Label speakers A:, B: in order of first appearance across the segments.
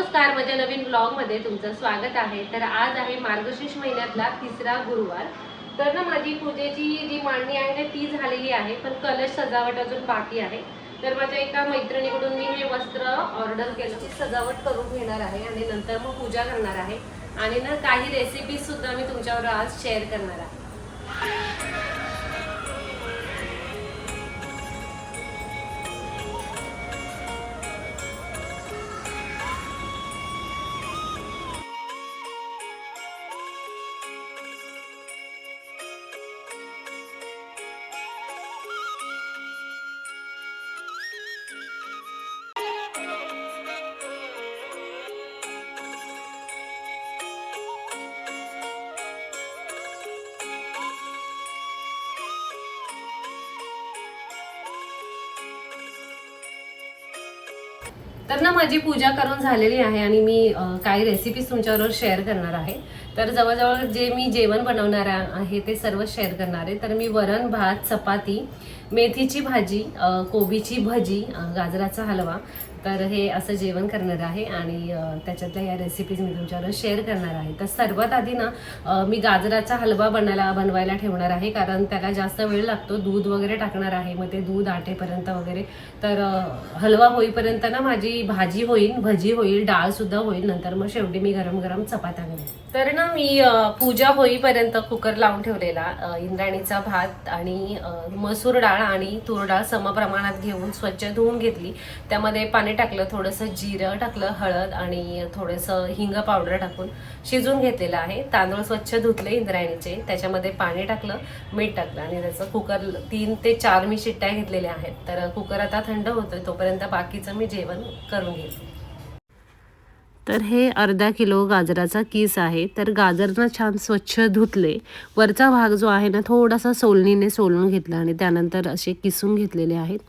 A: नमस्कार, माझ्या नवीन ब्लॉगमध्ये तुमचं स्वागत आहे। तर आज आहे मार्गशीर्ष महिन्यातला तिसरा गुरुवार। तर ना माझी पूजेची जी मांडणी आहे ना ती झालेली आहे, पण कलश सजावट अजून बाकी आहे। तर माझ्या एका मैत्रिणीकडून मी हे वस्त्र ऑर्डर केलं, ती सजावट करून घेणार आहे आणि नंतर मग पूजा करणार आहे आणि ना काही रेसिपी सुद्धा मी तुमच्यावर आज शेअर करणार आहे। तर ना माझी पूजा करून झालेली आहे आणि मी काही रेसिपीज तुमच्याबरोबर शेअर करणार आहे। तर जवळजवळ जे मी जेवण बनवणार आहे ते सर्व शेअर करणार आहे। तर मी वरण भात, चपाती, मेथीची भाजी, कोबीची भजी, गाजराचा हलवा, तर हे असं जेवण करणार आहे आणि त्याच्यातल्या या रेसिपीज मी तुमच्याबरोबर शेअर करणार आहे। तर सर्वात आधी ना मी गाजराचा हलवा बनवायला ठेवणार आहे, कारण त्याला जास्त वेळ लागतो। दूध वगैरे टाकणार आहे, मग ते दूध आटेपर्यंत वगैरे, तर हलवा होईपर्यंत ना माझी भाजी होईल, भजी होईल, डाळ सुद्धा होईल, नंतर मग शेवटी मी गरम गरम चपात्या करेन। तर ना मी पूजा होईपर्यंत कुकर लावून ठेवलेला, इंद्रायणीचा भात आणि मसूर डाळ आणि तूर डाळ समप्रमाणात घेऊन स्वच्छ धुवून घेतली। त्यामध्ये पाणी टाकलं, थोडंसं जिरं टाकलं, हळद आणि थोडंसं हिंग पावडर टाकून शिजवून घेतलेलं आहे। तांदूळ स्वच्छ धुतले इंद्रायणीचे, त्याच्यामध्ये पाणी टाकलं, मीठ टाकलं आणि त्याचं कुकर 3 ते 4 मी शिट्ट्या घेतलेल्या आहेत। तर कुकर आता थंड होतोय, तोपर्यंत बाकीचं मी जेवण करून घेते। तर हे अर्धा किलो गाजराचा किस आहे। तर गाजर ना छान स्वच्छ धुतले, वरचा भाग जो आहे ना थोडासा सोलणीने सोलून घेतला आणि त्यानंतर असे किसून घेतलेले आहेत।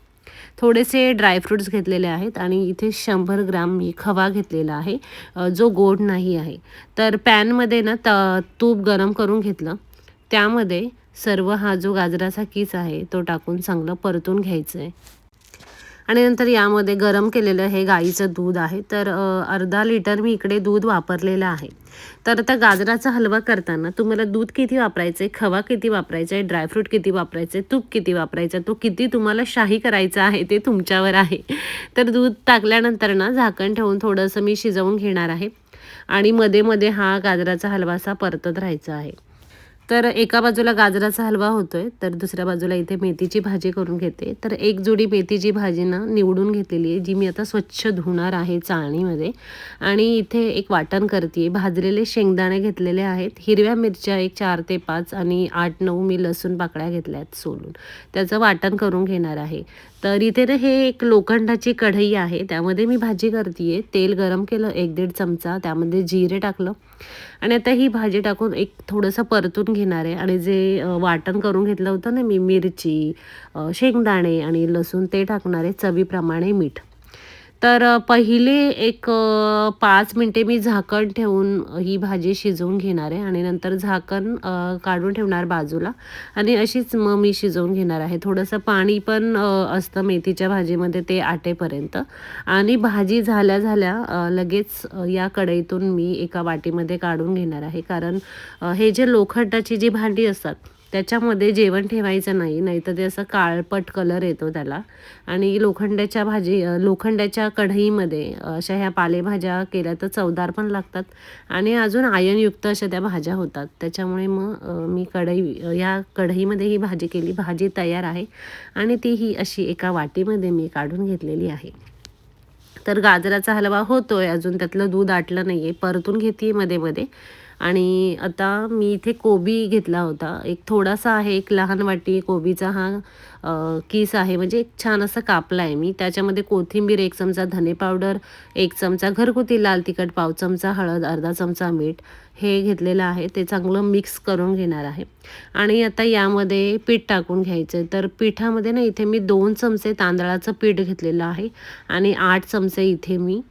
A: थोडेसे ड्रायफ्रूट्स घेतलेले आहेत आणि इथे 100 ग्राम मी खवा घेतलेला आहे, जो गोड नाही आहे। तर पॅनमध्ये ना तूप गरम करून घेतलं, त्यामध्ये सर्व हा जो गाजराचा किस आहे तो टाकून चांगलं परतून घ्यायचं आहे आणि नंतर यामध्ये गरम केलेलं हे गाईचं दूध आहे। तर अर्धा लिटर मी इकडे दूध वापरलेलं आहे। तर आता गाजराचा हलवा करताना तुम्हाला दूध किती वापरायचं आहे, खवा किती वापरायचा आहे, ड्रायफ्रूट किती वापरायचे, तूप किती वापरायचं, तो किती तुम्हाला शाही करायचा आहे ते तुमच्यावर आहे। तर दूध टाकल्यानंतर ना झाकण ठेवून थोडंसं मी शिजवून घेणार आहे आणि मध्ये मध्ये हा गाजराचा हलवा असा परतत राहायचा आहे। तर एका बाजूला गाजराचा हलवा होतोय, तर दुसऱ्या बाजूला इथे मेथीची भाजी करून घेते। तर एक जोडी मेथीची भाजी ना निवडून घेतलेली आहे, जी मी आता स्वच्छ धुणार आहे चाळणीमध्ये आणि इथे एक वाटण करते। भाजलेले शेंगदाणे घेतलेले आहेत, हिरव्या मिरच्या एक 4 ते 5 आणि 8-9 मी लसूण पाकळ्या घेतल्यात सोलून, त्याचं वाटण करून घेणार आहे। तर इथे ना हे एक लोखंडाची कढई आहे, त्यामध्ये मी भाजी करते। तेल गरम केलं 1-1.5 चमचा, त्यामध्ये जिरे टाकलं आणि आता ही भाजी टाकून एक थोडंसं परतून घेणार आहे आणि जे वाटण करून घेतलं होतं ना मी, मिरची, शेंगदाणे आणि लसूण, ते टाकणार आहे, चवीप्रमाणे मीठ। तर पहिले एक 5 मिनटे मी झाकण ठेवून ही भाजी शिजवून घेणार आहे आणि नंतर झाकण काढून ठेवणार बाजूला आणि अशीच मग मी शिजवून घेणार आहे। थोडंसं पाणी पण असतं मेथीच्या भाजीमध्ये, ते आटेपर्यंत। आणि भाजी झाल्या लगेच या कढईतून मी एका वाटीमध्ये काढून घेणार आहे, कारण हे जे लोखंडाची जी भांडी असतात त्याच्यामध्ये जेवण ठेवायचं नाही, नाहीतर ते असं काळपट कलर येतो त्याला। आणि लोखंडाच्या कढईमध्ये अशा ह्या पालेभाज्या केल्या तर चवदार पण लागतात आणि अजून आयर्नयुक्त अशा त्या भाज्या होतात। त्याच्यामुळे मग मी या कढईमध्ये ही भाजी केली। भाजी तयार आहे आणि तीही अशी एका वाटीमध्ये मी काढून घेतलेली आहे। तर गाजराचा हलवा होतोय, अजून त्यातलं दूध आटलं नाही आहे, परतून घेते मध्ये मध्ये। आणि आता मी इथे कोबी घेतला होता, एक थोडासा आहे, एक लहान वाटी कोबीचा हा किस आहे, म्हणजे एक छान असं कापला आहे मी। त्याच्यामध्ये कोथिंबीर 1 चमचा, धने पावडर 1 चमचा, घरगुती लाल तिखट पाव चमचा, हळद अर्धा चमचा, मीठ हे घेतलेलं आहे, ते चांगलं मिक्स करून घेणार आहे। आणि आता यामध्ये पीठ टाकून घ्यायचं। तर पिठामध्ये ना इथे मी 2 चमचे तांदळाचं पीठ घेतलेलं आहे आणि 8 चमचे इथे मी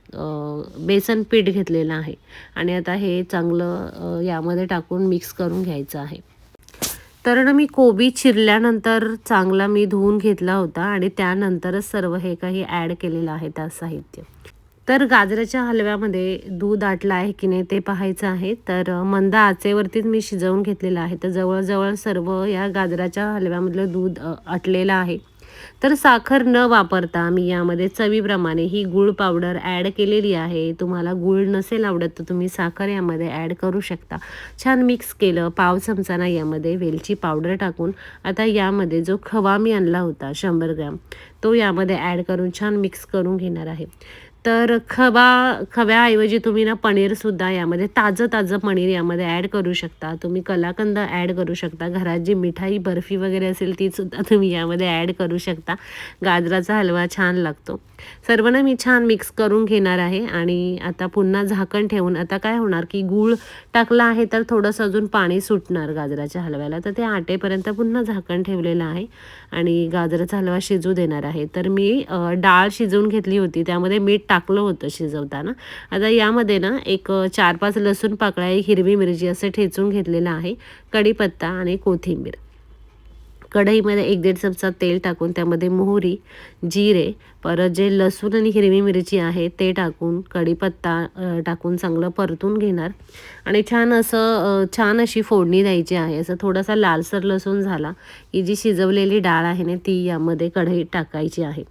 A: बेसन पीठ घेतलेलं आहे आणि आता हे चांगलं यामध्ये टाकून मिक्स करून घ्यायचं आहे। तर ना मी कोबी चिरल्यानंतर चांगला मी धुवून घेतला होता आणि त्यानंतरच सर्व हे काही ॲड केलेलं आहे त्यात साहित्य। तर गाजराच्या हलव्यामध्ये दूध आटलं आहे की नाही ते पाहायचं आहे. तर मंद आचेवरतीच मी शिजवून घेतलेलं आहे. तर जवळजवळ सर्व या गाजराच्या हलव्यामधलं दूध आटलेलं आहे. तर साखर न वापरता मी यामध्ये चवीप्रमाणे ही गूळ पावडर ॲड केलेली आहे. तुम्हाला गूळ नसेल आवडत तर तुम्ही साखर यामध्ये ॲड करू शकता. छान मिक्स केलं. पाव चमचाना यामध्ये वेलची पावडर टाकून आता यामध्ये जो खवा मी आणला होता 100 ग्रॅम तो यामध्ये ॲड करून छान मिक्स करून घेणार आहे. तर खव्याऐवजी तुम्ही ना पनीरसुद्धा यामध्ये ताजं पनीर यामध्ये ॲड करू शकता. तुम्ही कलाकंद ॲड करू शकता. घरात जी मिठाई बर्फी वगैरे असेल तीसुद्धा तुम्ही यामध्ये ॲड करू शकता. गाजराचा हलवा छान लागतो. सर्व ना मी छान मिक्स करून घेणार आहे आणि आता पुन्हा झाकण ठेवून आता काय होणार की गूळ टाकला आहे तर थोडंसं अजून पाणी सुटणार गाजराच्या हलव्याला. तर ते आटेपर्यंत पुन्हा झाकण ठेवलेलं आहे आणि गाजराचा हलवा शिजू देणार आहे. तर मी डाळ शिजवून घेतली होती त्यामध्ये मीठ टाकलं होतं शिजवताना. आता यामध्ये ना एक 4-5 लसूण पाकळ्या, एक हिरवी मिरची असं ठेचून घेतलेलं आहे, कढीपत्ता आणि कोथिंबीर. कढईमध्ये 1-1.5 चमचा तेल टाकून त्यामध्ये मोहरी, जिरे, परत जे लसूण आणि हिरवी मिरची आहे ते टाकून कढीपत्ता टाकून चांगलं परतून घेणार आणि छान अशी फोडणी द्यायची आहे. असं थोडासा लालसर लसूण झाला की जी शिजवलेली डाळ आहे ना ती यामध्ये कढईत टाकायची आहे.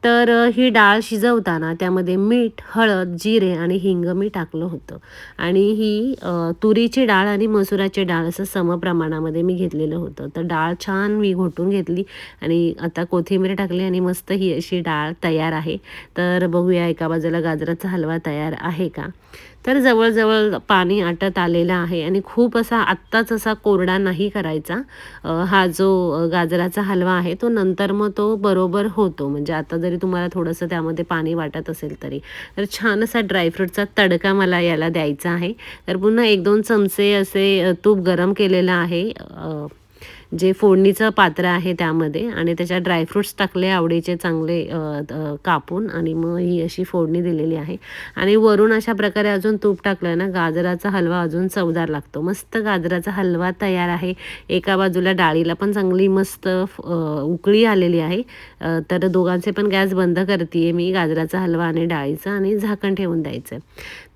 A: तर ही डाळ शिजवताना त्यामध्ये मीठ, हळद, जिरे आणि हिंग मी टाकलं होतं आणि ही तुरीची डाळ आणि मसुराची डाळ असं समप्रमाणामध्ये मी घेतलेलं होतं. तर डाळ छान मी घोटून घेतली आणि आता कोथिंबीर टाकली आणि मस्त ही अशी डाळ तयार आहे. तर बघूया एका बाजूला गाजराचा हलवा तयार आहे का. तर जवळजवळ पाणी आटत आलेलं आहे आणि खूप आत्ताच असा कोरडा नाही करायचा. हा जो गाजराचा हलवा आहे तो नंतर मग तो बरोबर होतो. म्हणजे आता जरी तुम्हाला थोडंसं त्यामध्ये पाणी वाटत असेल तरी. तर छान असा ड्रायफ्रूटचा तडका मला याला द्यायचा आहे. तर पुन्हा 1-2 चमचे असे तूप गरम केलेलं आहे जे फोडणीचं पात्र आहे त्यामध्ये आणि त्याच्यात ड्रायफ्रूट्स टाकले आवडीचे चांगले कापून आणि मग ही अशी फोडणी दिलेली आहे आणि वरून अशा प्रकारे अजून तूप टाकलं ना गाजराचा हलवा अजून चवदार लागतो. मस्त गाजराचा हलवा तयार आहे. एका बाजूला डाळीला पण चांगली मस्त उकळी आलेली आहे. तर दोघांचे पण गॅस बंद करते मी. गाजराचा हलवा आणि डाळीचा आणि झाकण ठेवून द्यायचं.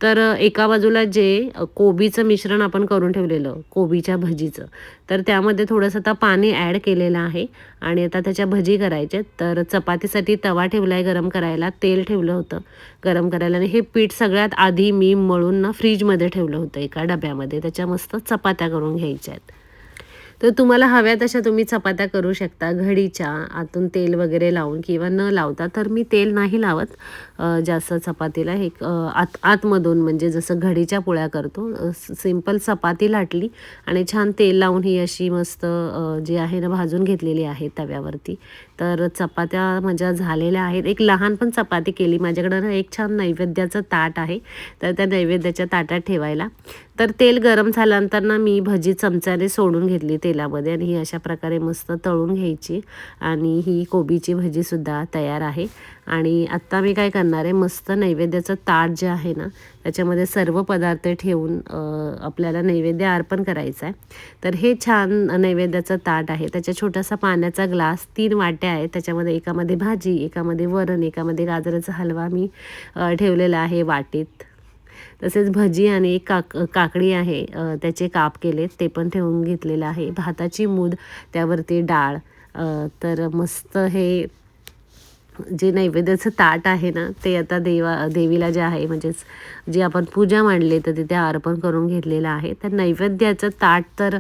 A: तर एका बाजूला जे कोबीचं मिश्रण आपण करून ठेवलेलं कोबीच्या भजीचं तर त्यामध्ये थोडंसं आता पाणी ॲड केलेलं आहे आणि आता त्याच्या भजी करायच्या. तर चपातीसाठी तवा ठेवला आहे गरम करायला, तेल ठेवलं होतं गरम करायला आणि हे पीठ सगळ्यात आधी मी मळून ना फ्रीजमध्ये ठेवलं होतं एका डब्यामध्ये. त्याच्या मस्त चपात्या करून घ्यायच्या आहेत. तर तुम्हाला हव्या तशा तुम्ही चपात्या करू शकता घडीच्या आतून तेल वगैरे लावून किंवा न लावता. तर मी तेल नाही लावत जास्त चपातीला. एक आतमधून म्हणजे जसं घडीच्या पोळ्या करतो सिंपल चपाती लाटली आणि छान तेल लावून ही अशी मस्त जी आहे ना भाजून घेतलेली आहे तव्यावरती. तर चपात्या माझ्या झालेल्या आहेत. एक लहान पण चपाती केली. माझ्याकडं ना एक छान नैवेद्याचं ताट आहे तर त्या नैवेद्याच्या ताटात ठेवायला. तर तेल गरम झाल्यानंतर ना मी भजी चमच्याने सोडून घेतली तेलामध्ये आणि ही अशा प्रकारे मस्त तळून घ्यायची आणि ही कोबीची भजीसुद्धा तयार आहे. आणि आत्ता मी काय करणार आहे मस्त नैवेद्याचं ताट जे आहे ना त्याच्यामध्ये सर्व पदार्थ ठेवून आपल्याला नैवेद्य अर्पण करायचं आहे. तर हे छान नैवेद्याचं ताट आहे. त्याच्या छोटासा पाण्याचा ग्लास, 3 वाट्या आहेत. त्याच्यामध्ये एकामध्ये भाजी, एकामध्ये वरण, एकामध्ये गाजराचा हलवा मी ठेवलेला आहे वाटीत. तसेच भजी आणि एक काकडी आहे त्याचे काप केले ते पण ठेवून घेतलेलं आहे. भाताची मूद, त्यावरती डाळ. तर मस्त हे जे नैवेद्याचं ताट आहे ना ते आता देवीला जे आहे म्हणजेच जी आपण पूजा मांडली तर तिथे अर्पण करून घेतलेलं आहे. तर नैवेद्याचं ताट तर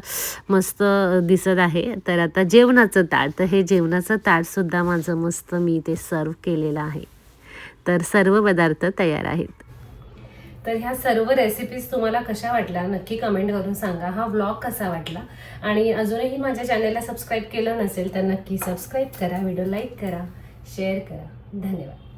A: मस्त दिसत आहे. तर आता जेवणाचं ताट, तर हे जेवणाचं ताटसुद्धा माझं मस्त मी ते सर्व केलेलं आहे. तर सर्व पदार्थ तयार आहेत. तर ह्या सर्व रेसिपीज तुम्हाला कशा वाटल्या नक्की कमेंट करून सांगा. हा व्लॉग कसा वाटला आणि अजूनही माझ्या चॅनलला सबस्क्राईब केलं नसेल तर नक्की सबस्क्राईब करा, व्हिडिओ लाईक करा, शेअर करा. धन्यवाद.